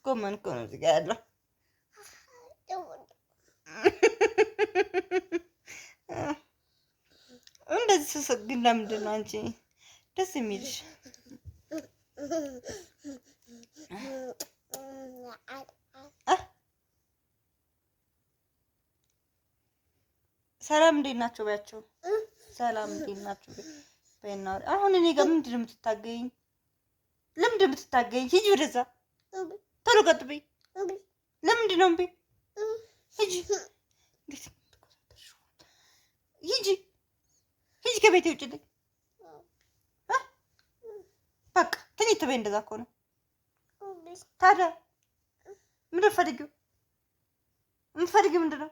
ጎመን እኮ ነው እዚህ ጋር ያለው። እንደዚህ ስስቅ ግን ለምንድን ነው አንቺ ደስ የሚልሽ? ሰላም እንዴት ናቸው በያቸው። ሰላም እንዴት ናቸው በይና። አሁን እኔ ጋር ምንድን ነው የምትታገኝ? ለምንድን ነው የምትታገኝ? ሂጂ ወደዛ ቶሎ ቀጥ በይ። ለምንድን ነው እምቢ? ሂጂ ሂጂ ሂጂ ከቤቴ ውጭልኝ። በቃ ተኝት በይ። እንደዛ ከሆነ ታዲያ ምንድን ነው የምትፈልጊው? የምትፈልጊው ምንድን ነው?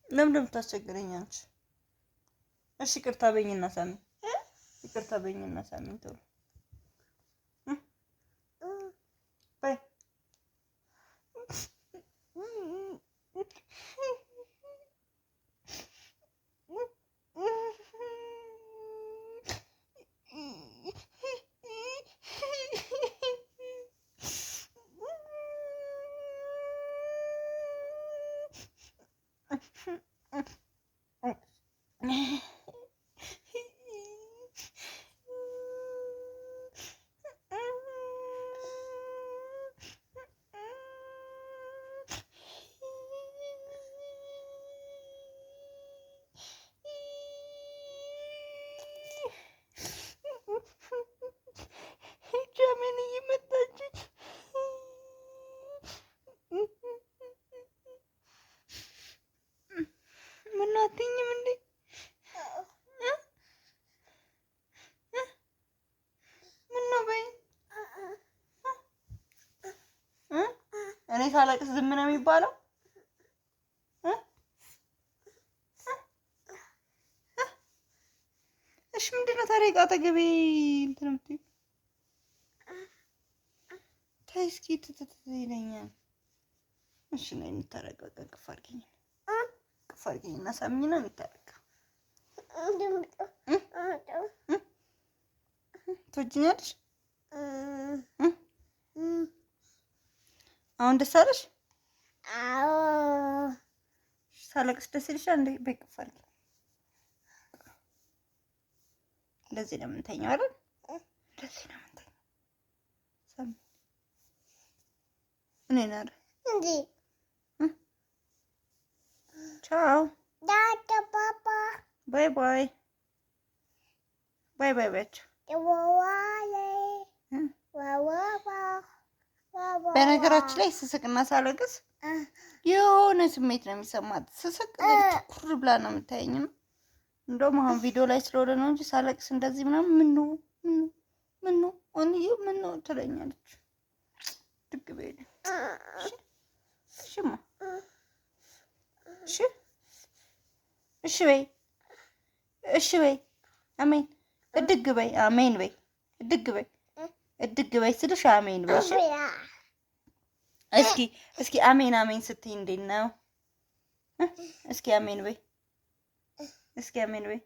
ለምን እንደምታስቸግረኝ አንቺ? እሺ ይቅርታ በይኝና ሳሚኝ። ይቅርታ በይኝና ሳሚኝ ቶሎ በይ። አትይኝም እንዴ? ምነው በይ። እኔ ሳለቅስ ዝም ነው የሚባለው? እሺ ምንድን ነው ታዲያ አጠገቤ እንትን የምትይው? ተይ እስኪ ይለኛል። እሺ ነው የምታረገው? ቅፍ አድርጊኝ ቅፍ አድርጊኝ እና ሳሚኝ ነው የምታረገው። ትወጂኛለሽ? አሁን ደስ አለሽ? አዎ። ሳለቅስ ደስ ይልሻል እንዴ? በይ ቅፍ አድርጊኝ። እንደዚህ ነው የምንተኛው አይደል? እንደዚህ ነው የምንተኛው። ሳሚ እኔ ናር እንዴ? ቻው ዳዳ ባባ ባይ ባይ ባይ ባይ ባያቸው። በነገራችን ላይ ስስቅና ሳለቅስ የሆነ ስሜት ነው የሚሰማት። ስስቅ ትኩር ብላ ነው የምታየኝ። እንደውም አሁን ቪዲዮ ላይ ስለሆነ ነው እንጂ ሳለቅስ እንደዚህ ምናምን ምን ነው አንዬ ምን ነው ትለኛለች። ድግ በይልኝ እሺማ እሺ እሺ በይ እሺ በይ አሜን። እድግ በይ አሜን በይ እድግ በይ ስልሽ አሜን በይ። እሺ እስኪ አሜን አሜን ስትይ እንዴት ነው? እስኪ አሜን በይ እስኪ አሜን በይ።